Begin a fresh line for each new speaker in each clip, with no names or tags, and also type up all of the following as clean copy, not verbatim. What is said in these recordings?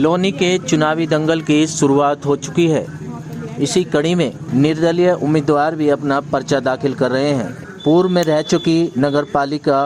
लोनी के चुनावी दंगल की शुरुआत हो चुकी है। इसी कड़ी में निर्दलीय उम्मीदवार भी अपना पर्चा दाखिल कर रहे हैं। पूर्व में रह चुकी नगर पालिका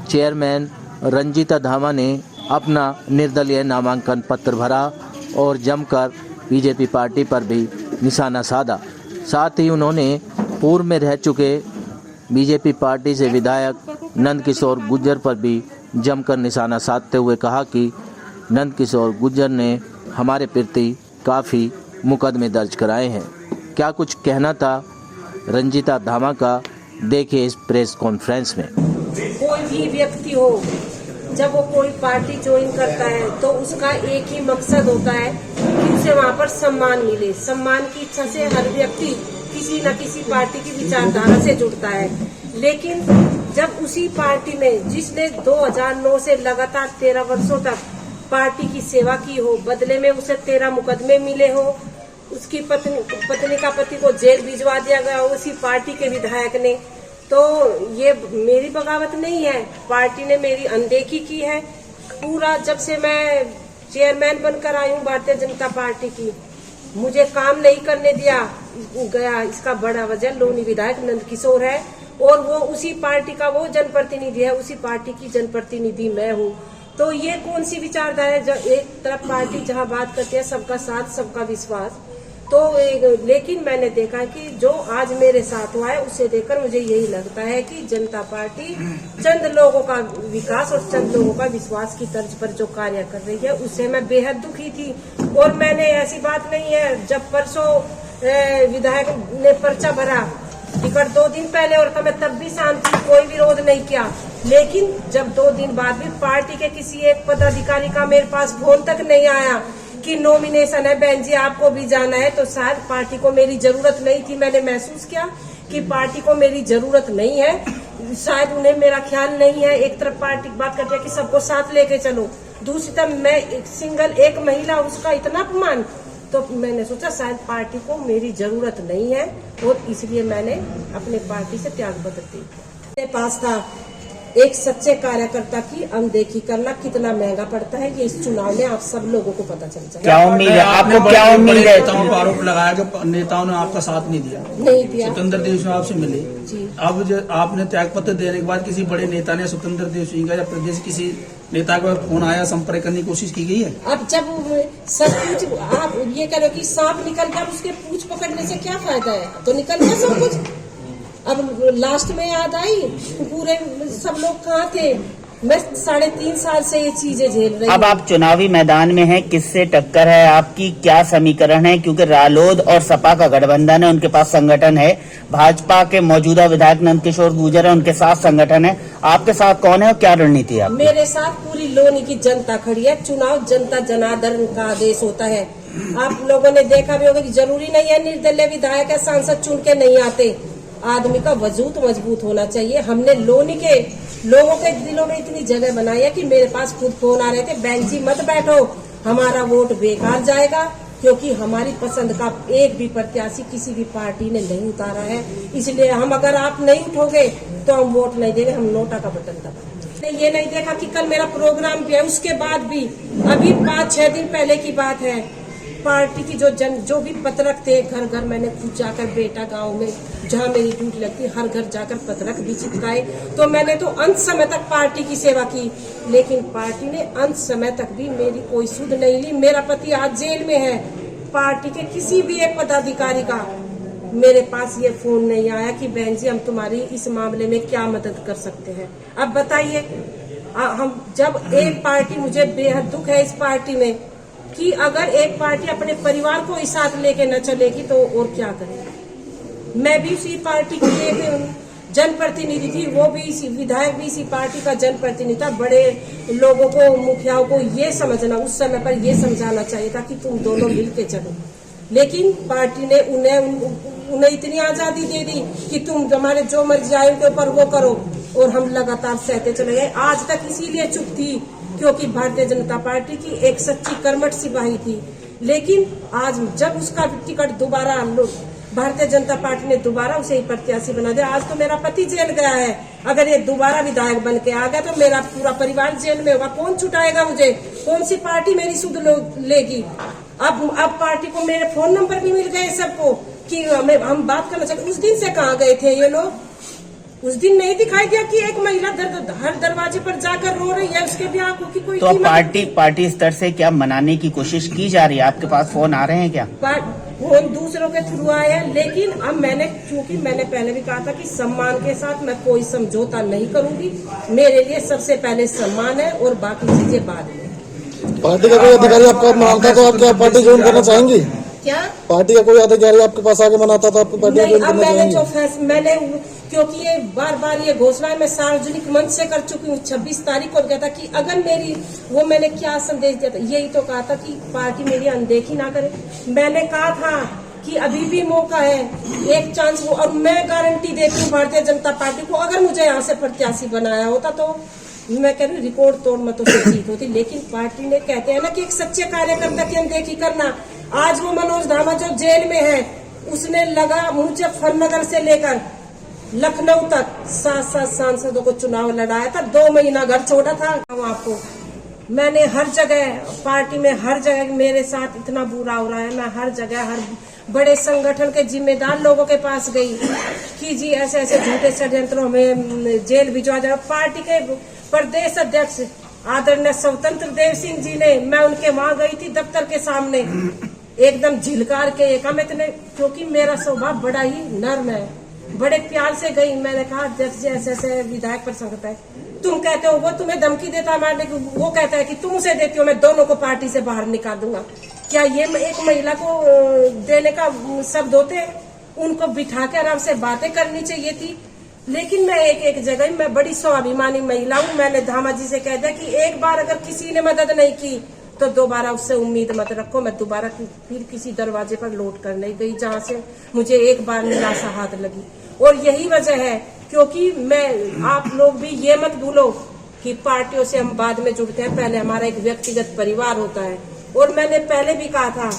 चेयरमैन रंजीता धामा ने अपना निर्दलीय नामांकन पत्र भरा और जमकर बीजेपी पार्टी पर भी निशाना साधा। साथ ही उन्होंने पूर्व में रह चुके बीजेपी पार्टी से विधायक नंदकिशोर गुर्जर पर भी जमकर निशाना साधते हुए कहा कि नंदकिशोर गुर्जर ने हमारे प्रति काफ़ी मुकदमे दर्ज कराए हैं। क्या कुछ कहना था रंजीता धामा का, देखिए इस प्रेस कॉन्फ्रेंस में।
कोई भी व्यक्ति हो, जब वो कोई पार्टी ज्वाइन करता है तो उसका एक ही मकसद होता है कि उसे वहाँ पर सम्मान मिले। सम्मान की इच्छा से हर व्यक्ति किसी न किसी पार्टी की विचारधारा से जुड़ता है, लेकिन जब उसी पार्टी में जिसने 2009 से लगातार 13 वर्षों तक पार्टी की सेवा की हो, बदले में उसे 13 मुकदमे मिले हो, उसकी पत्नी का पति को जेल भिजवा दिया गया हो उसी पार्टी के विधायक ने, तो ये मेरी बगावत नहीं है, पार्टी ने मेरी अनदेखी की है। पूरा जब से मैं चेयरमैन बनकर आई हूँ भारतीय जनता पार्टी की, मुझे काम नहीं करने दिया गया। इसका बड़ा वजह लोनी विधायक नंदकिशोर है और वो उसी पार्टी का वो जनप्रतिनिधि है, उसी पार्टी की जनप्रतिनिधि मैं हूँ। तो ये कौन सी विचारधारा है? जब एक तरफ पार्टी जहाँ बात करती है सबका साथ सबका विश्वास, तो लेकिन मैंने देखा कि जो आज मेरे साथ हुआ है उसे देखकर मुझे यही लगता है कि जनता पार्टी चंद लोगों का विकास और चंद लोगों का विश्वास की तर्ज पर जो कार्य कर रही है उससे मैं बेहद दुखी थी। और मैंने ऐसी बात नहीं है, जब परसों विधायक ने पर्चा भरा टिकट 2 दिन पहले और था, मैं तब भी शांत थी, कोई विरोध नहीं किया। लेकिन जब 2 दिन बाद भी पार्टी के किसी एक पदाधिकारी का मेरे पास फोन तक नहीं आया कि नॉमिनेशन है बहन जी आपको भी जाना है, तो शायद पार्टी को मेरी जरूरत नहीं थी। मैंने महसूस किया कि पार्टी को मेरी जरूरत नहीं है, शायद उन्हें मेरा ख्याल नहीं है। एक तरफ पार्टी बात करती है कि सबको साथ लेके चलो, दूसरी तरफ मैं एक महिला, उसका इतना अपमान, तो मैंने सोचा शायद पार्टी को मेरी जरूरत नहीं है और इसलिए मैंने अपने पार्टी से त्यागपत्र दी। मेरे पास था एक सच्चे कार्यकर्ता की अनदेखी करना कितना महंगा पड़ता है, ये इस चुनाव में आप सब लोगों को पता चल जाएगा।
क्या उम्मीद है आपको? क्या उम्मीद है?
नेताओं पर आरोप लगाया कि नेताओं ने आपका साथ नहीं दिया, स्वतंत्र देव सिंह आपसे मिले। अब आपने त्यागपत्र देने के बाद किसी बड़े नेता ने स्वतंत्र देव सिंह का या प्रदेश किसी नेता का फोन आया, संपर्क करने की कोशिश की गई है? अब
जब सब कुछ आप ये करो कि सांप निकल गया, उसके पूंछ पकड़ने से क्या फायदा है? तो निकल गया सब कुछ। अब लास्ट में याद आई पूरे सब लोग कहाँ थे? मैं 3.5 साल से ये चीजें झेल रही हूँ।
अब आप चुनावी मैदान में हैं, किससे टक्कर है आपकी? क्या समीकरण है? क्योंकि रालोद और सपा का गठबंधन है, उनके पास संगठन है। भाजपा के मौजूदा विधायक नंदकिशोर गुर्जर है, उनके साथ संगठन है। आपके साथ कौन है और क्या रणनीति है?
मेरे साथ पूरी लोनी की जनता खड़ी है। चुनाव जनता जनार्दन का आदेश होता है। आप लोगों ने देखा भी होगा कि जरूरी नहीं है निर्दलीय विधायक या सांसद चुन के नहीं आते, आदमी का वजूद मजबूत होना चाहिए। हमने लोनी के लोगों के दिलों में इतनी जगह बनाई है कि मेरे पास खुद फोन आ रहे थे, बहन जी मत बैठो, हमारा वोट बेकार जाएगा, क्योंकि हमारी पसंद का एक भी प्रत्याशी किसी भी पार्टी ने नहीं उतारा है। इसलिए हम अगर आप नहीं उठोगे तो हम वोट नहीं देंगे, हम नोटा का बटन दबाएंगे। ये नहीं देखा कि कल मेरा प्रोग्राम भी है, उसके बाद भी अभी 5-6 दिन पहले की बात है, पार्टी की जो भी पत्रक थे घर घर मैंने खुद जाकर बेटा गांव में जहां मेरी ड्यूटी लगती हर घर जाकर पत्रक भी चिपकाए। तो मैंने तो अंत समय तक पार्टी की सेवा की, लेकिन पार्टी ने अंत समय तक भी मेरी कोई सुध नहीं ली। मेरा पति आज जेल में है, पार्टी के किसी भी एक पदाधिकारी का मेरे पास ये फोन नहीं आया कि बहन जी हम तुम्हारी इस मामले में क्या मदद कर सकते हैं। अब बताइए, हम जब एक पार्टी, मुझे बेहद दुख है इस पार्टी में कि अगर एक पार्टी अपने परिवार को ही साथ लेके न चलेगी तो और क्या करेगी। मैं भी इसी पार्टी की एक जनप्रतिनिधि थी, वो भी इसी विधायक भी इसी पार्टी का जनप्रतिनिधि था। बड़े लोगों को, मुखियाओं को ये समझना, उस समय पर ये समझाना चाहिए था कि तुम दोनों मिलके चलो, लेकिन पार्टी ने उन्हें इतनी आजादी दे दी कि तुम हमारे जो मर्जी आए उनके ऊपर वो करो, और हम लगातार सहते चले गए। आज तक इसीलिए चुप थी क्योंकि भारतीय जनता पार्टी की एक सच्ची कर्मठ सिपाही थी। लेकिन आज जब उसका टिकट दोबारा भारतीय जनता पार्टी ने दोबारा उसे ही प्रत्याशी बना दिया। आज तो मेरा पति जेल गया है, अगर ये दोबारा विधायक बन के आ गया तो मेरा पूरा परिवार जेल में होगा। कौन छुटाएगा मुझे? कौन सी पार्टी मेरी सुध लेगी? अब पार्टी को मेरे फोन नंबर भी मिल गए सबको कि हम बात करना चाहते। उस दिन से कहाँ गए थे ये लोग? उस दिन नहीं दिखाई दिया कि एक महिला हर दरवाजे पर जाकर रो रही है, उसके भी आंखों की कोई
तो पार्टी स्तर से क्या मनाने की कोशिश की जा रही है? आपके पास फोन आ रहे हैं क्या?
फोन दूसरों के थ्रू आए हैं, लेकिन अब क्योंकि मैंने पहले भी कहा था कि सम्मान के साथ मैं कोई समझौता नहीं करूंगी। मेरे लिए सबसे पहले सम्मान है और बाकी चीजें बाद में।
पार्टी का कोई अधिकारी आपका मनाता तो आप क्या पार्टी ज्वाइन करना चाहेंगी?
क्या
पार्टी का कोई अधिकारी आपके पास आके मनाता तो आपको पार्टी ज्वाइन करना चाहेंगी?
मैंने क्योंकि ये बार ये घोषणा मैं सार्वजनिक मंच से कर चुकी हूँ। 26 तारीख को गया था कि अगर मैंने क्या संदेश दिया था, यही तो कहा था कि पार्टी मेरी अनदेखी ना करे। मैंने कहा था कि अभी भी मौका है, एक चांस हो, और मैं गारंटी देती हूँ भारतीय जनता पार्टी को, अगर मुझे यहाँ से प्रत्याशी बनाया होता तो मैं कह रही हूँ रिकॉर्ड तोड़ मतों से जीत होती। लेकिन पार्टी ने कहते हैं ना कि एक सच्चे कार्यकर्ता की अनदेखी करना। आज वो मनोज धामा जो जेल में है, उसने लगा मुजफ्फरनगर से लेकर लखनऊ तक 7 सांसदों को चुनाव लड़ाया था। 2 महीना घर छोड़ा था। आपको मैंने हर जगह पार्टी में हर जगह मेरे साथ इतना बुरा हो रहा है। मैं हर जगह हर बड़े संगठन के जिम्मेदार लोगों के पास गई कि जी ऐसे झूठे षड्यंत्रों में जेल भिजवा जाए। पार्टी के प्रदेश अध्यक्ष आदरणीय स्वतंत्र देव सिंह जी ने, मैं उनके वहां गई थी दफ्तर के सामने, एकदम झिलकार के क्योंकि मेरा स्वभाव बड़ा ही नर्म है, बड़े प्यार से गई। मैंने कहा अध्यक्ष जी ऐसे विधायक पर संकट है, तुम कहते हो वो तुम्हें धमकी देता है मारने की, वो कहता है कि तुम उसे देती हो, मैं दोनों को पार्टी से बाहर निकाल दूंगा। क्या ये एक महिला को देने का शब्द होते हैं? उनको बिठा के आराम से बातें करनी चाहिए थी। लेकिन मैं एक जगह, मैं बड़ी स्वाभिमानी महिला हूँ। मैंने धामा जी से कह दिया कि एक बार अगर किसी ने मदद नहीं की तो दोबारा उससे उम्मीद मत रखो। मैं दोबारा फिर किसी दरवाजे पर लौट कर नहीं गई जहाँ से मुझे एक बार निराशा हाथ लगी। और यही वजह है क्योंकि आप लोग भी ये मत भूलो कि पार्टियों से हम बाद में जुड़ते हैं, पहले हमारा एक व्यक्तिगत परिवार होता है। और मैंने पहले भी कहा था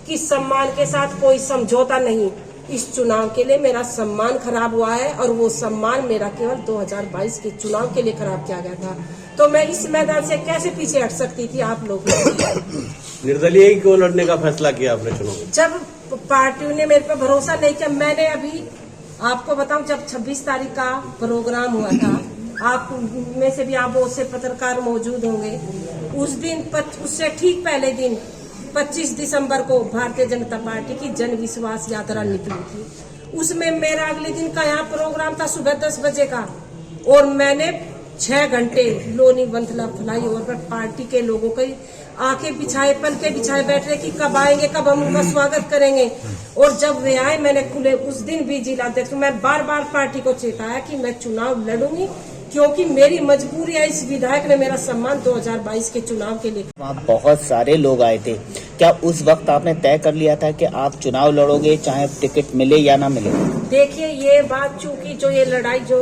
कि सम्मान के साथ कोई समझौता नहीं। इस चुनाव के लिए मेरा सम्मान खराब हुआ है और वो सम्मान मेरा केवल 2022 के चुनाव के लिए खराब किया गया था। तो मैं इस मैदान से कैसे पीछे हट सकती थी? आप लोग
निर्दलीय क्यों लड़ने का फैसला किया आपने चुनाव?
जब पार्टियों ने मेरे पर भरोसा नहीं किया। मैंने अभी आपको बताऊं, जब 26 तारीख का प्रोग्राम हुआ था, आप में से भी आप बहुत से पत्रकार मौजूद होंगे, उस दिन उससे ठीक पहले दिन 25 दिसंबर को भारतीय जनता पार्टी की जन विश्वास यात्रा निकली थी। उसमें मेरा अगले दिन का यहाँ प्रोग्राम था सुबह 10 बजे का, और मैंने 6 घंटे लोनी वंथला फ्लाईओवर पर पार्टी के लोगों के आंखें बिछाए, पलके बिछाए बैठ रहे कि कब आएंगे, कब हम उनका स्वागत करेंगे। और जब वे आए, मैंने खुले उस दिन भी जिला अध्यक्ष, मैं बार पार्टी को चेताया कि मैं चुनाव लड़ूंगी क्योंकि मेरी मजबूरी है। इस विधायक ने मेरा सम्मान 2022 के चुनाव के लिए।
वहाँ बहुत सारे लोग आए थे, क्या उस वक्त आपने तय कर लिया था कि आप चुनाव लड़ोगे चाहे टिकट मिले या ना मिले?
देखिए, ये बात चूंकि जो ये लड़ाई जो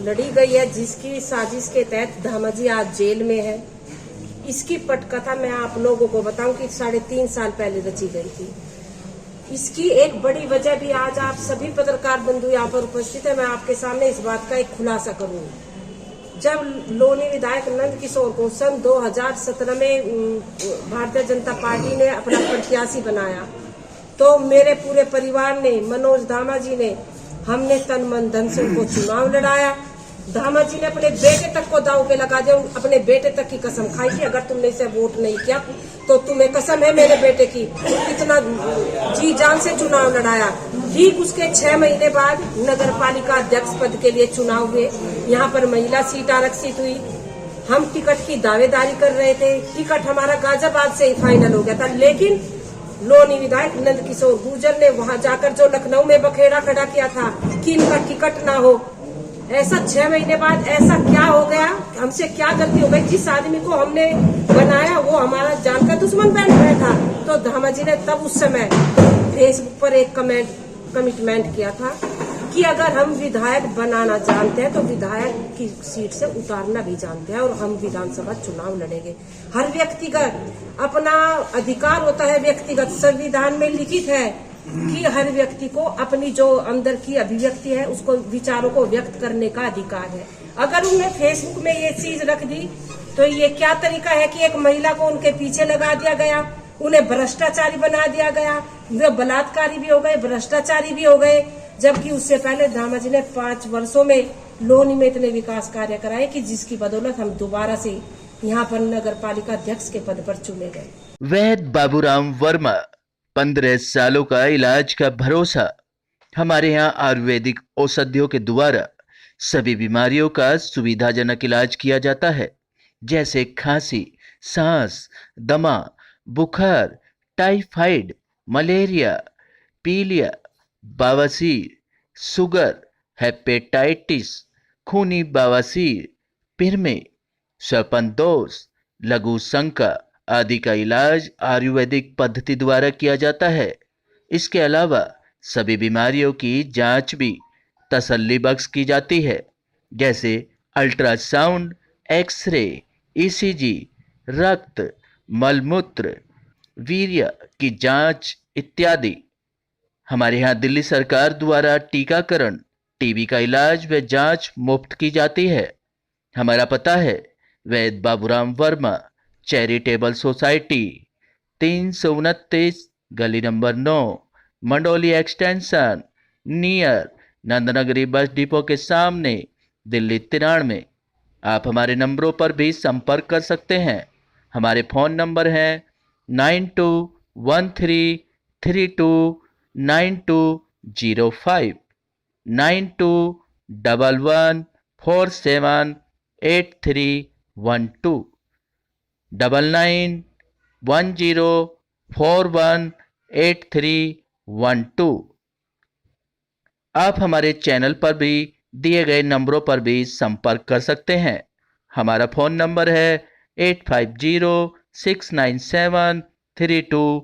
लड़ी गई है, जिसकी साजिश के तहत धामा जी आज जेल में है, इसकी पटकथा मैं आप लोगों को बताऊं कि 3.5 साल पहले रची गई थी। इसकी एक बड़ी वजह भी आज आप सभी पत्रकार बंधु यहाँ पर उपस्थित है, मैं आपके सामने इस बात का एक खुलासा करूंगी। जब लोनी विधायक नंद किशोर को सन 2017 में भारतीय जनता पार्टी ने अपना प्रत्याशी बनाया, तो मेरे पूरे परिवार ने, मनोज धामा जी ने, हमने तन मन धन से उनको चुनाव लड़ाया। धामा जी ने अपने बेटे तक को दांव पे लगा दिया, अपने बेटे तक की कसम खाई कि अगर तुमने इसे वोट नहीं किया तो तुम्हें कसम है मेरे बेटे की। इतना जी जान से चुनाव लड़ाया। ठीक उसके 6 महीने बाद नगर पालिका अध्यक्ष पद के लिए चुनाव हुए। यहाँ पर महिला सीट आरक्षित हुई। हम टिकट की दावेदारी कर रहे थे, टिकट हमारा गाजियाबाद से ही फाइनल हो गया था, लेकिन लोनी विधायक नंद किशोर गुर्जर ने वहां जाकर जो लखनऊ में बखेड़ा खड़ा किया था कि इनका टिकट ना हो, ऐसा 6 महीने बाद ऐसा क्या हो गया, हमसे क्या गलती हो गई? जिस आदमी को हमने बनाया वो हमारा जान का दुश्मन बन गया था। तो धामा जी ने तब उस समय फेसबुक पर एक कमिटमेंट किया था कि अगर हम विधायक बनाना जानते हैं तो विधायक की सीट से उतारना भी जानते हैं, और हम विधानसभा चुनाव लड़ेंगे। हर व्यक्तिगत अपना अधिकार होता है, व्यक्तिगत संविधान में लिखित है कि हर व्यक्ति को अपनी जो अंदर की अभिव्यक्ति है उसको विचारों को व्यक्त करने का अधिकार है। अगर उन्हें फेसबुक में ये चीज रख दी तो ये क्या तरीका है कि एक महिला को उनके पीछे लगा दिया गया, उन्हें भ्रष्टाचारी बना दिया गया, वे बलात्कारी भी हो गए, भ्रष्टाचारी भी हो गए, जबकि उससे पहले दामा जी ने 5 वर्षों में लोनी में इतने विकास कार्य कराए कि जिसकी बदौलत हम दोबारा से यहाँ पर नगर पालिका अध्यक्ष के पद पर चुने गए।
वैद्य बाबूराम वर्मा 15 सालों का इलाज का भरोसा। हमारे यहाँ आयुर्वेदिक औषधियों के द्वारा सभी बीमारियों का सुविधाजनक इलाज किया जाता है, जैसे खांसी, सांस, दमा, बुखार, टाइफाइड, मलेरिया, पीलिया, बवासीर, शुगर, हेपेटाइटिस, खूनी बवासीर, पिरमे, श्वसन लघु शंका आदि का इलाज आयुर्वेदिक पद्धति द्वारा किया जाता है। इसके अलावा सभी बीमारियों की जांच भी तसल्ली बख्श की जाती है, जैसे अल्ट्रासाउंड, एक्सरे, ईसीजी, रक्त, मलमूत्र, वीर्य की जांच इत्यादि। हमारे यहाँ दिल्ली सरकार द्वारा टीकाकरण, टीबी का इलाज व जांच मुफ्त की जाती है। हमारा पता है वैद्य बाबूराम वर्मा चैरिटेबल सोसाइटी, 329 गली number 9, Mandoli extension, near Nand Nagri bus depot के सामने, दिल्ली 93। आप हमारे नंबरों पर भी संपर्क कर सकते हैं। हमारे फ़ोन नंबर हैं 9213329205, 9211478312, 9910418312। आप हमारे चैनल पर भी दिए गए नंबरों पर भी संपर्क कर सकते हैं। हमारा फ़ोन नंबर है 8506973234।